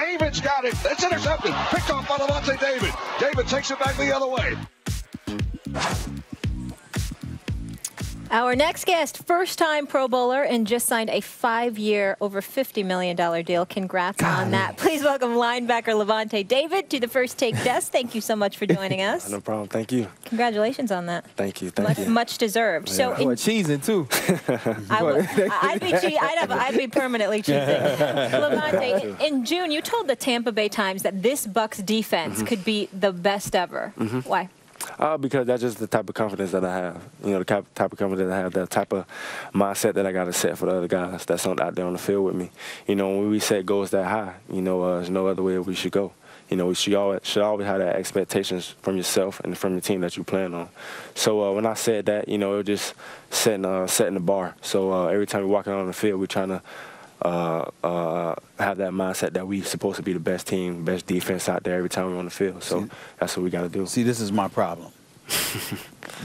David's got it. It's intercepted. Picked off by LAVONTE David. David takes it back the other way. Our next guest, first-time Pro Bowler and just signed a 5-year, over $50 million deal. Congrats on that. Please welcome linebacker LAVONTE David to the First Take desk. Thank you so much for joining us. No problem. Thank you. Congratulations on that. Thank you. Thank you. Much deserved. Yeah. So cheesing too. I'd be permanently cheesing. LAVONTE, in June, you told the Tampa Bay Times that this Bucs defense could be the best ever. Why? Because that's just the type of confidence that I have. You know, the type of confidence I have, the type of mindset that I got to set for the other guys that's out there on the field with me. You know, when we set goals that high, you know, there's no other way we should go. You know, we should always have that expectations from yourself and from the team that you plan on. So when I said that, you know, it was just setting the bar. So every time we're walking on the field, we're trying to have that mindset that we're supposed to be the best team, best defense out there every time we're on the field. So that's what we got to do. See, this is my problem.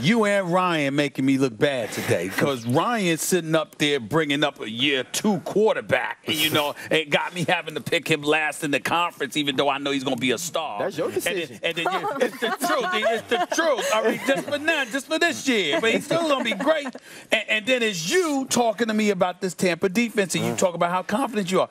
You and Ryan making me look bad today because Ryan's sitting up there bringing up a year 2 quarterback, and you know, it got me having to pick him last in the conference, even though I know he's going to be a star. That's your decision. And then it's the truth. It's the truth. I mean, just for now, just for this year, but he's still going to be great. And then it's you talking to me about this Tampa defense, and you talk about how confident you are.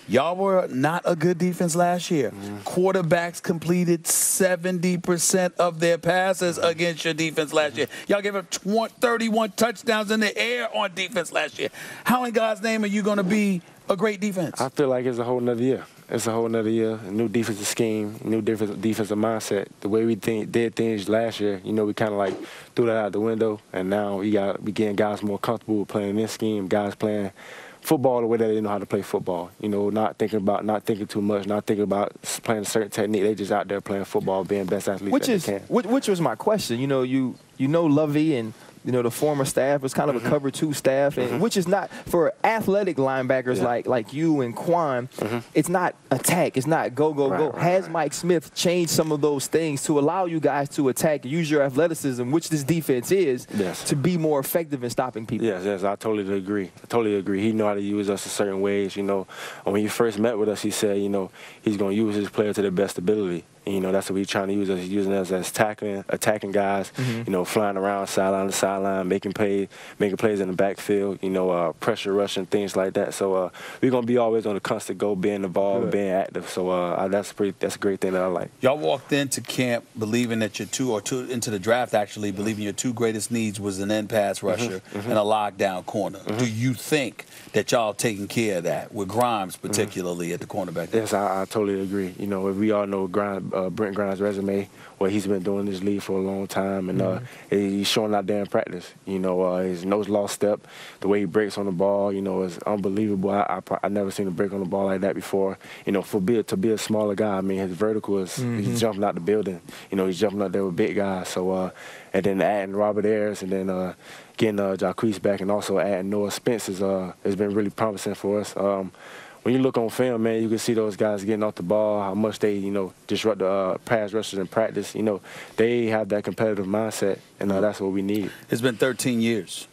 Y'all were not a good defense last year. Quarterbacks completed 70% of their passes against your defense last year. Y'all gave up 31 touchdowns in the air on defense last year. How in God's name are you going to be a great defense? I feel like it's a whole nother year. It's a whole nother year. A new defensive scheme, new defensive mindset. The way we did things last year, you know, we kind of like threw that out the window, and now we getting guys more comfortable with playing this scheme. Guys playing football the way that they know how to play football. You know, not thinking too much, not thinking about playing a certain technique. They just out there playing football, being best athletes that they can. Which was my question. You know, Lovey and you know the former staff was kind of a cover 2 staff, and which is not for athletic linebackers like you and Quan. It's not attack. It's not go. Has Mike Smith changed some of those things to allow you guys to attack, use your athleticism, which this defense is, to be more effective in stopping people? Yes, I totally agree. He know how to use us in certain ways. You know, when he first met with us, he said, you know, he's going to use his player to their best ability. And, you know, that's what he's trying to use us. He's using us as attacking guys, you know, flying around sideline to sideline, making plays in the backfield, you know, pressure rushing, things like that. So we're going to be always on the constant go, being involved, being active. So that's a great thing that I like. Y'all walked into camp believing that into the draft actually believing your 2 greatest needs was an end pass rusher and a lockdown corner. Do you think that y'all taking care of that with Grimes particularly at the cornerback? Yes, I totally agree. You know, we all know Brent Grimes' resume, what he's been doing in this league for a long time, and he's showing out there in practice. You know, his nose-lost step, the way he breaks on the ball, you know, is unbelievable. I never seen him break on the ball like that before. You know, to be a smaller guy, I mean, his vertical is he's jumping out the building. You know, he's jumping out there with big guys. So, and then adding Robert Ayers and then getting Jacquees back and also adding Noah Spence has been really promising for us. When you look on film, man, you can see those guys getting off the ball, how much they, you know, disrupt the pass rushers in practice. You know, they have that competitive mindset, and that's what we need. It's been 13 years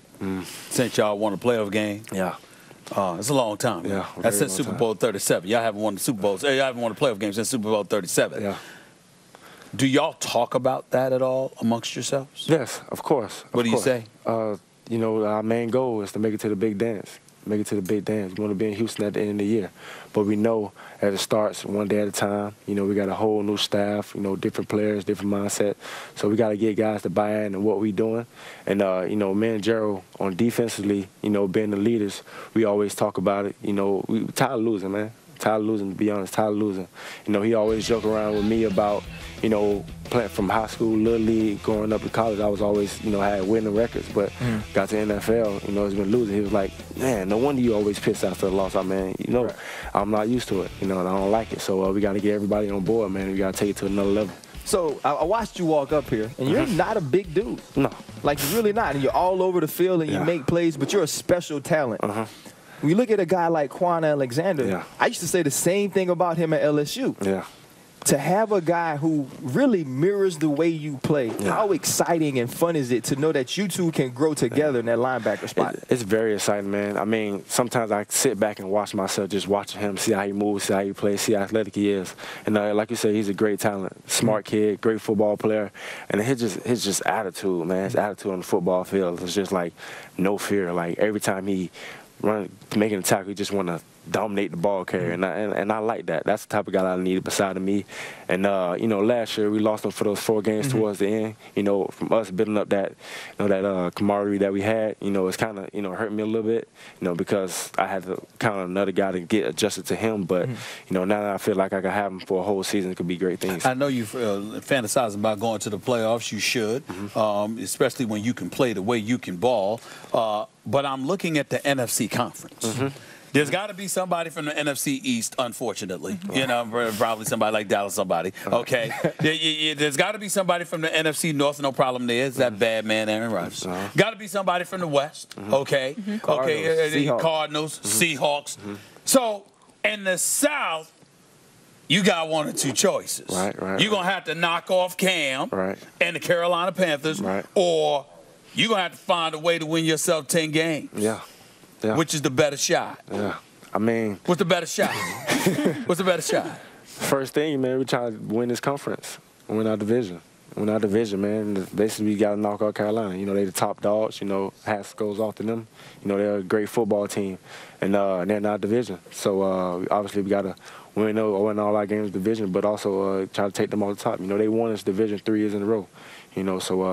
since y'all won a playoff game. Yeah. It's a long time. Yeah. That's since Super Bowl 37. Y'all haven't won the Super Bowls. Y'all haven't won a playoff game since Super Bowl 37. Yeah. Do y'all talk about that at all amongst yourselves? Yes, of course. What do you say? You know, our main goal is to make it to the big dance. Make it to the big dance. We want to be in Houston at the end of the year. But we know as it starts one day at a time. You know, we got a whole new staff, you know, different players, different mindset. So we got to get guys to buy in what we're doing. And, you know, me and Gerald on defensively, you know, being the leaders, we always talk about it. You know, we tired of losing, man. Tired of losing, to be honest, tired of losing. You know, he always joke around with me about, you know, playing from high school, little league, going up to college. I was always, you know, had winning records, but got to NFL, you know, it's been losing. He was like, man, no wonder you always pissed after the loss. I mean, you know, I'm not used to it, you know, and I don't like it. So we got to get everybody on board, man. We got to take it to another level. So I watched you walk up here, and you're not a big dude. No. Like, you're really not. And you're all over the field, and you make plays, but you're a special talent. When you look at a guy like Quan Alexander, I used to say the same thing about him at LSU. to have a guy who really mirrors the way you play, how exciting and fun is it to know that you two can grow together in that linebacker spot? It's very exciting, man. I mean, sometimes I sit back and watch myself, just watching him, see how he moves, see how he plays, see how athletic he is. And like you said, he's a great talent, smart kid, great football player. And his just attitude, man, his attitude on the football field is just like no fear. Like every time he making a tackle, he just want to dominate the ball carrier, and I like that. That's the type of guy I needed beside of me. And you know, last year we lost him for those 4 games towards the end. You know, from us building up that camaraderie that we had, you know, it's kind of hurt me a little bit, you know, because I had to count on another guy to get adjusted to him. But you know, now that I feel like I can have him for a whole season, it could be great things. I know you fantasizing about going to the playoffs. You should, especially when you can play the way you can ball. But I'm looking at the NFC conference. There's got to be somebody from the NFC East, unfortunately. You know, probably somebody like Dallas, somebody. Okay. There's got to be somebody from the NFC North, no problem there. It's that bad man, Aaron Rodgers. Got to be somebody from the West. Okay. Cardinals, Seahawks. So, in the South, you got 1 or 2 choices. You're going to have to knock off Cam and the Carolina Panthers, or you're going to have to find a way to win yourself 10 games. Which is the better shot? I mean, what's the better shot? What's the better shot? First thing, man, we're trying to win this conference, win our division. Win our division, man. Basically, we got to knock out Carolina. You know, they the top dogs. You know, hats goes off to them. You know, they're a great football team, and they're in our division. So obviously, we got to win all our games division, but also try to take them off the top. You know, they won this division 3 years in a row. You know, so,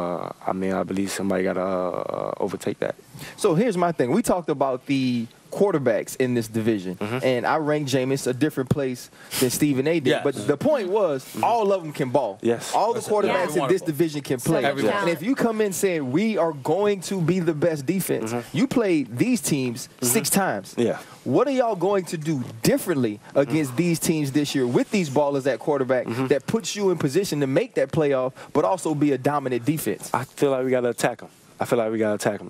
I mean, I believe somebody got to overtake that. So here's my thing. We talked about the quarterbacks in this division, and I ranked Jameis a different place than Stephen A. did. But the point was, all of them can ball. All the quarterbacks in this division can play. And if you come in saying we are going to be the best defense, you played these teams 6 times. What are y'all going to do differently against these teams this year with these ballers at quarterback that puts you in position to make that playoff, but also be a dominant defense? I feel like we got to attack them.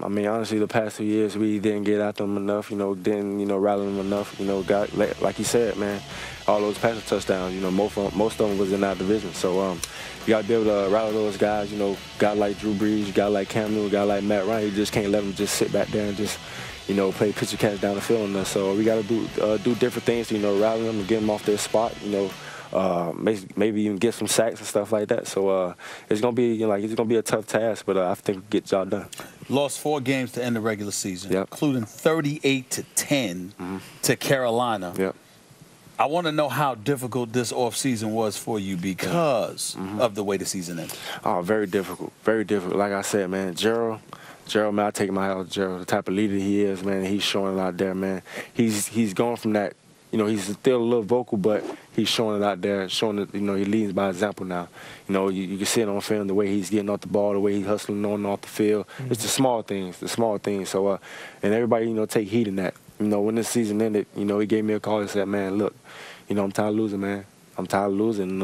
I mean, honestly, the past 2 years, we didn't get after them enough, you know, didn't, rally them enough, like you said, man, all those passing touchdowns, most of them was in our division. So you got to be able to rally those guys, guys like Drew Brees, guys like Cam Newton, guys like Matt Ryan. You just can't let them just sit back there and just, play pitcher catch down the field on us. So we got to do different things to, rally them and get them off their spot, maybe even get some sacks and stuff like that. So it's gonna be it's gonna be a tough task, but I think we'll get the job done. Lost 4 games to end the regular season, including 38-10 to Carolina. I want to know how difficult this offseason was for you because of the way the season ended. Oh, very difficult, very difficult. Like I said, man, Gerald, man, I take my hat off Gerald, the type of leader he is, man. He's showing it out there, man. He's going from that. He's still a little vocal, but he's showing it out there, showing that, he leads by example now. You can see it on film, the way he's getting off the ball, the way he's hustling on and off the field. It's the small things. So, and everybody, take heed in that. When this season ended, he gave me a call and said, man, look, I'm tired of losing, man. I'm tired of losing.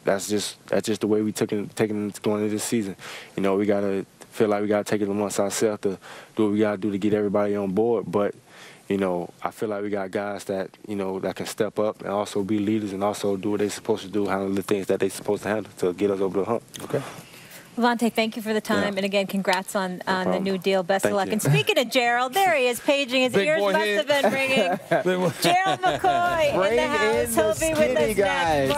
That's just the way we taking it going into this season. We got to feel like we got to take it amongst ourselves to do what we got to do to get everybody on board. But I feel like we got guys that, that can step up and also be leaders and also do what they're supposed to do, handle the things that they're supposed to handle to get us over the hump. LAVONTE, thank you for the time. And again, congrats on the new deal. Best of luck. And speaking of Gerald, there he is, paging. His ears must have been ringing. Gerald McCoy in the house. He'll be with us next.